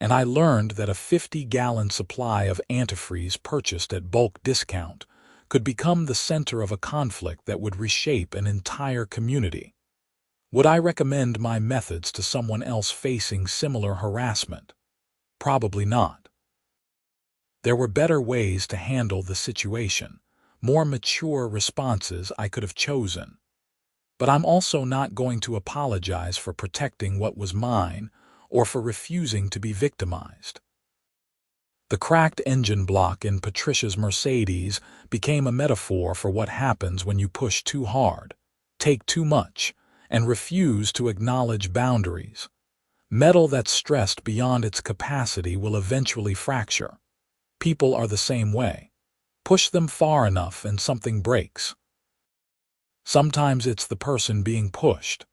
And I learned that a 50-gallon supply of antifreeze purchased at bulk discount could become the center of a conflict that would reshape an entire community. Would I recommend my methods to someone else facing similar harassment? Probably not. There were better ways to handle the situation, more mature responses I could have chosen. But I'm also not going to apologize for protecting what was mine or for refusing to be victimized. The cracked engine block in Patricia's Mercedes became a metaphor for what happens when you push too hard, take too much, and refuse to acknowledge boundaries. Metal that's stressed beyond its capacity will eventually fracture. People are the same way. Push them far enough and something breaks. Sometimes it's the person being pushed.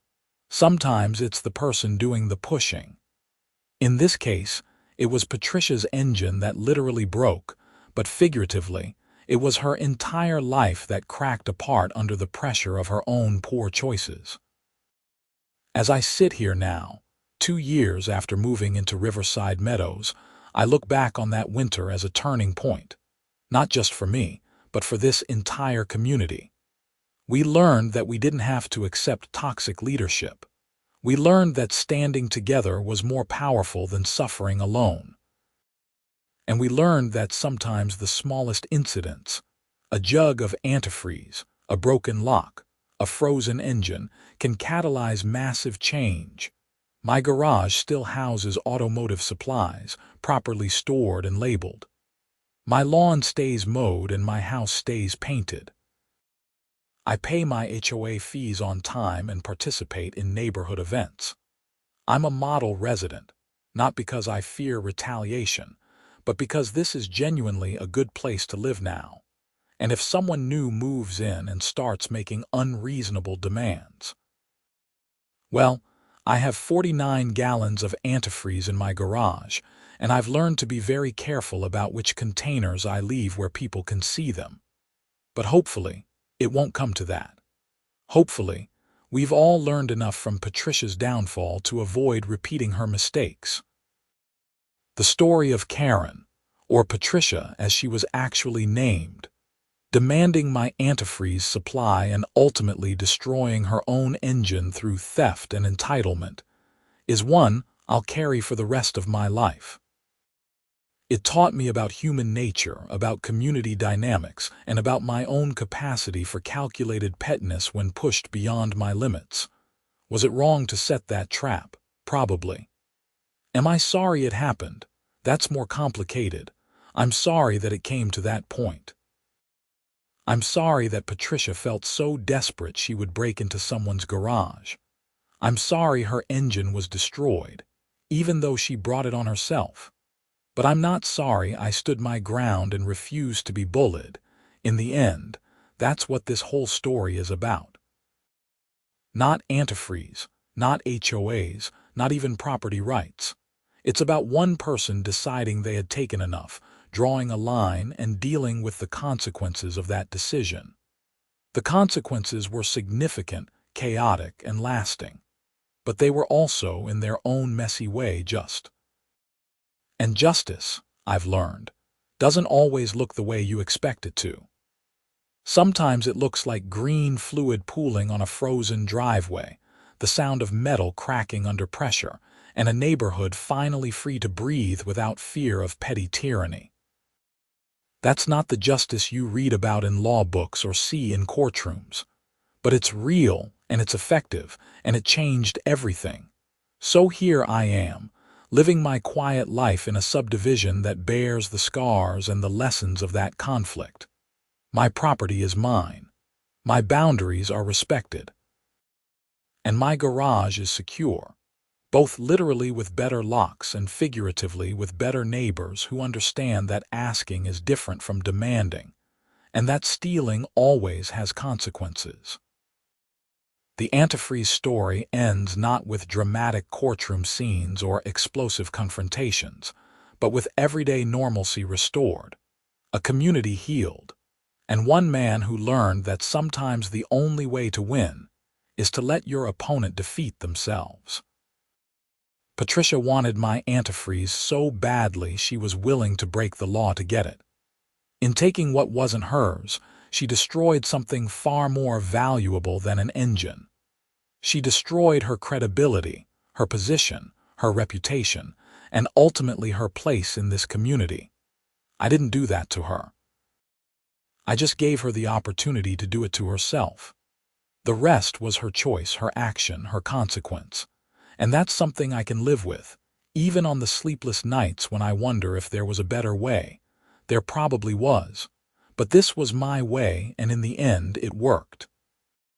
Sometimes it's the person doing the pushing. In this case, it was Patricia's engine that literally broke, but figuratively, it was her entire life that cracked apart under the pressure of her own poor choices. As I sit here now, 2 years after moving into Riverside Meadows, I look back on that winter as a turning point, not just for me, but for this entire community. We learned that we didn't have to accept toxic leadership. We learned that standing together was more powerful than suffering alone. And we learned that sometimes the smallest incidents, a jug of antifreeze, a broken lock, a frozen engine, can catalyze massive change. My garage still houses automotive supplies, properly stored and labeled. My lawn stays mowed and my house stays painted. I pay my HOA fees on time and participate in neighborhood events. I'm a model resident, not because I fear retaliation, but because this is genuinely a good place to live now. And if someone new moves in and starts making unreasonable demands, well, I have 49 gallons of antifreeze in my garage, and I've learned to be very careful about which containers I leave where people can see them. But hopefully, it won't come to that. Hopefully, we've all learned enough from Patricia's downfall to avoid repeating her mistakes. The story of Karen, or Patricia as she was actually named, demanding my antifreeze supply and ultimately destroying her own engine through theft and entitlement, is one I'll carry for the rest of my life. It taught me about human nature, about community dynamics, and about my own capacity for calculated pettiness when pushed beyond my limits. Was it wrong to set that trap? Probably. Am I sorry it happened? That's more complicated. I'm sorry that it came to that point. I'm sorry that Patricia felt so desperate she would break into someone's garage. I'm sorry her engine was destroyed, even though she brought it on herself. But I'm not sorry I stood my ground and refused to be bullied. In the end, that's what this whole story is about. Not antifreeze, not HOAs, not even property rights. It's about one person deciding they had taken enough, drawing a line and dealing with the consequences of that decision. The consequences were significant, chaotic, and lasting. But they were also, in their own messy way, just. And justice, I've learned, doesn't always look the way you expect it to. Sometimes it looks like green fluid pooling on a frozen driveway, the sound of metal cracking under pressure, and a neighborhood finally free to breathe without fear of petty tyranny. That's not the justice you read about in law books or see in courtrooms. But it's real, and it's effective, and it changed everything. So here I am, living my quiet life in a subdivision that bears the scars and the lessons of that conflict. My property is mine. My boundaries are respected. And my garage is secure, both literally with better locks and figuratively with better neighbors who understand that asking is different from demanding, and that stealing always has consequences. The antifreeze story ends not with dramatic courtroom scenes or explosive confrontations, but with everyday normalcy restored, a community healed, and one man who learned that sometimes the only way to win is to let your opponent defeat themselves. Patricia wanted my antifreeze so badly she was willing to break the law to get it. In taking what wasn't hers, she destroyed something far more valuable than an engine. She destroyed her credibility, her position, her reputation, and ultimately her place in this community. I didn't do that to her. I just gave her the opportunity to do it to herself. The rest was her choice, her action, her consequence. And that's something I can live with, even on the sleepless nights when I wonder if there was a better way. There probably was. But this was my way, and in the end, it worked.